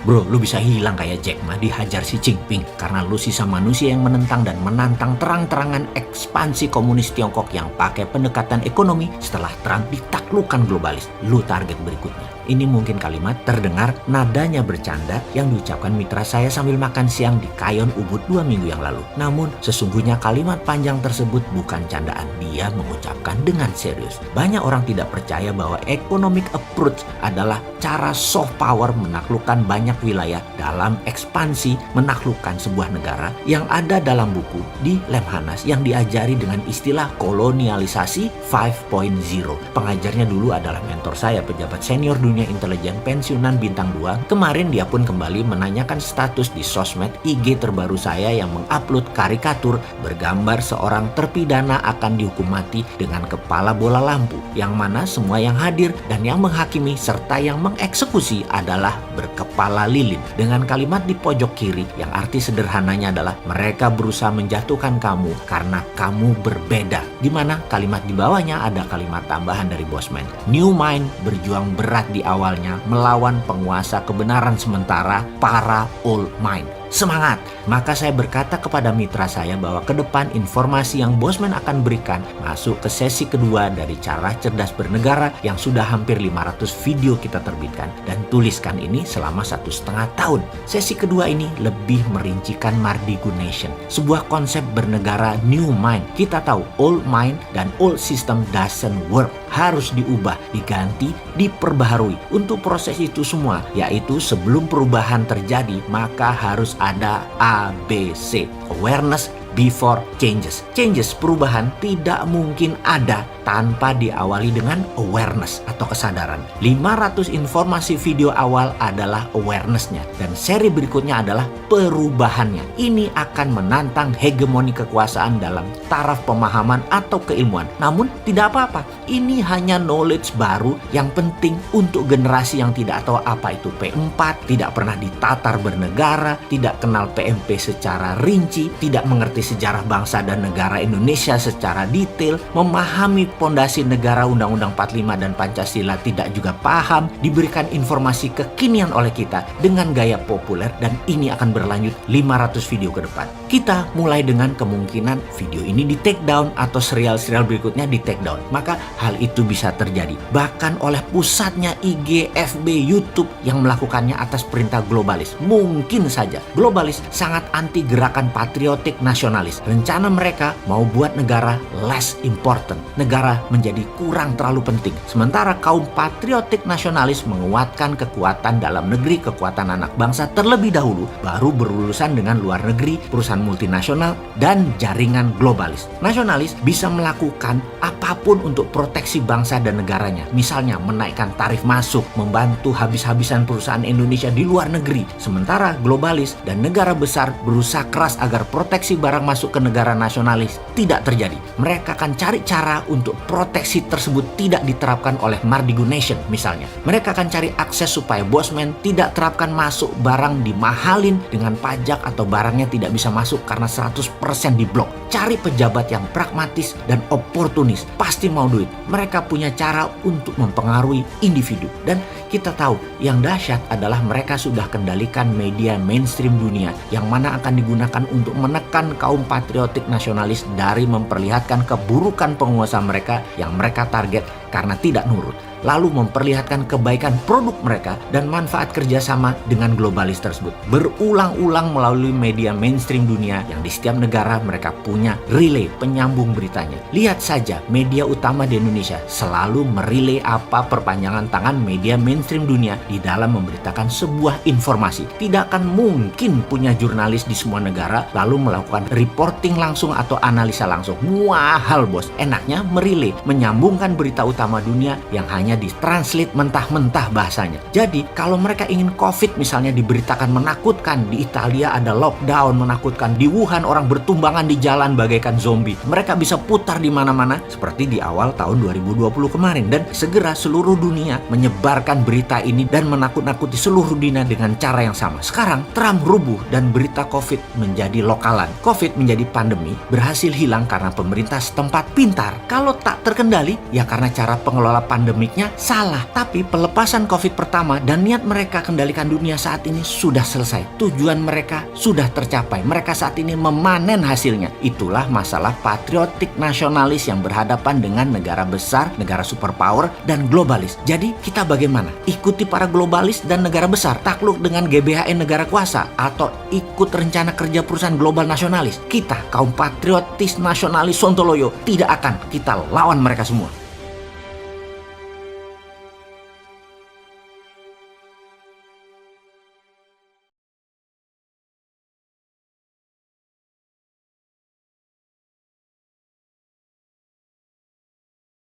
Bro, lu bisa hilang kayak Jack Ma dihajar si Jinping karena lu sisa manusia yang menentang dan menantang terang-terangan ekspansi komunis Tiongkok yang pakai pendekatan ekonomi setelah Trump ditaklukkan globalis. Lu target berikutnya. Ini mungkin kalimat terdengar nadanya bercanda yang diucapkan mitra saya sambil makan siang di Kayon Ubud 2 minggu yang lalu. Namun sesungguhnya kalimat panjang tersebut bukan candaan. Dia mengucapkan dengan serius. Banyak orang tidak percaya bahwa economic approach adalah cara soft power menaklukkan banyak wilayah dalam ekspansi menaklukkan sebuah negara yang ada dalam buku di Lemhanas yang diajari dengan istilah kolonialisasi 5.0. Pengajarnya dulu adalah mentor saya, pejabat senior dunia intelijen pensiunan bintang 2. Kemarin dia pun kembali menanyakan status di sosmed IG terbaru saya yang mengupload karikatur bergambar seorang terpidana akan dihukum mati dengan kepala bola lampu, yang mana semua yang hadir dan yang menghakimi serta yang mengeksekusi adalah berkepala lilin, dengan kalimat di pojok kiri yang arti sederhananya adalah mereka berusaha menjatuhkan kamu karena kamu berbeda, di mana kalimat di bawahnya ada kalimat tambahan dari Bosman. New Mind berjuang berat di awalnya melawan penguasa kebenaran sementara para Old Mind. Semangat! Maka saya berkata kepada mitra saya bahwa ke depan informasi yang Bosman akan berikan masuk ke sesi kedua dari cara cerdas bernegara yang sudah hampir 500 video kita terbitkan dan tuliskan ini selama 1,5 tahun. Sesi kedua ini lebih merincikan Mardigu Nation, sebuah konsep bernegara new mind. Kita tahu old mind dan old system doesn't work, harus diubah, diganti, diperbaharui. Untuk proses itu semua, yaitu sebelum perubahan terjadi maka harus ada ABC, awareness before changes. Changes, perubahan tidak mungkin ada tanpa diawali dengan awareness atau kesadaran. 500 informasi video awal adalah awareness-nya dan seri berikutnya adalah perubahannya. Ini akan menantang hegemoni kekuasaan dalam taraf pemahaman atau keilmuan. Namun tidak apa-apa, ini hanya knowledge baru yang penting untuk generasi yang tidak tahu apa itu P4, tidak pernah ditatar bernegara, tidak kenal PMP secara rinci, tidak mengerti sejarah bangsa dan negara Indonesia secara detail, memahami pondasi negara Undang-Undang 45 dan Pancasila tidak juga paham, diberikan informasi kekinian oleh kita dengan gaya populer, dan ini akan berlanjut 500 video ke depan. Kita mulai dengan kemungkinan video ini di take down atau serial-serial berikutnya di take down. Maka hal itu bisa terjadi bahkan oleh pusatnya IG, FB, YouTube yang melakukannya atas perintah globalis. Mungkin saja globalis sangat anti gerakan patriotik nasionalis. Rencana mereka mau buat negara less important, negara menjadi kurang terlalu penting. Sementara kaum patriotik nasionalis menguatkan kekuatan dalam negeri, kekuatan anak bangsa terlebih dahulu, baru berurusan dengan luar negeri, perusahaan multinasional, dan jaringan globalis. Nasionalis bisa melakukan apapun untuk proteksi bangsa dan negaranya. Misalnya menaikkan tarif masuk, membantu habis-habisan perusahaan Indonesia di luar negeri. Sementara globalis dan negara besar berusaha keras agar proteksi barang masuk ke negara nasionalis tidak terjadi. Mereka akan cari cara untuk proteksi tersebut tidak diterapkan oleh Mardigu Nation misalnya. Mereka akan cari akses supaya Bosman tidak terapkan masuk barang dimahalin dengan pajak atau barangnya tidak bisa masuk karena 100% diblok. Cari pejabat yang pragmatis dan oportunis, pasti mau duit. Mereka punya cara untuk mempengaruhi individu, dan kita tahu yang dahsyat adalah mereka sudah kendalikan media mainstream dunia yang mana akan digunakan untuk menekan kaum patriotik nasionalis dari memperlihatkan keburukan penguasa mereka yang mereka target karena tidak nurut, lalu memperlihatkan kebaikan produk mereka dan manfaat kerjasama dengan globalis tersebut. Berulang-ulang melalui media mainstream dunia yang di setiap negara mereka punya relay penyambung beritanya. Lihat saja media utama di Indonesia selalu merelay apa perpanjangan tangan media mainstream dunia di dalam memberitakan sebuah informasi. Tidak akan mungkin punya jurnalis di semua negara lalu melakukan reporting langsung atau analisa langsung. Mahal bos, enaknya merelay, menyambungkan berita utama dunia yang hanya ditranslate mentah-mentah bahasanya. Jadi kalau mereka ingin COVID misalnya diberitakan menakutkan, di Italia ada lockdown menakutkan, di Wuhan orang bertumbangan di jalan bagaikan zombie, mereka bisa putar di mana-mana seperti di awal tahun 2020 kemarin, dan segera seluruh dunia menyebarkan berita ini dan menakut-nakuti seluruh dunia dengan cara yang sama. Sekarang Trump rubuh dan berita COVID menjadi lokalan. COVID menjadi pandemi berhasil hilang karena pemerintah setempat pintar. Kalau tak terkendali ya karena cara pengelola pandemiknya Sebenarnya salah, tapi pelepasan COVID pertama dan niat mereka kendalikan dunia saat ini sudah selesai. Tujuan mereka sudah tercapai. Mereka saat ini memanen hasilnya. Itulah masalah patriotik nasionalis yang berhadapan dengan negara besar, negara superpower, dan globalis. Jadi kita bagaimana? Ikuti para globalis dan negara besar, takluk dengan GBHN negara kuasa, atau ikut rencana kerja perusahaan global nasionalis? Kita, kaum patriotis nasionalis Sontoloyo, tidak akan kita lawan mereka semua.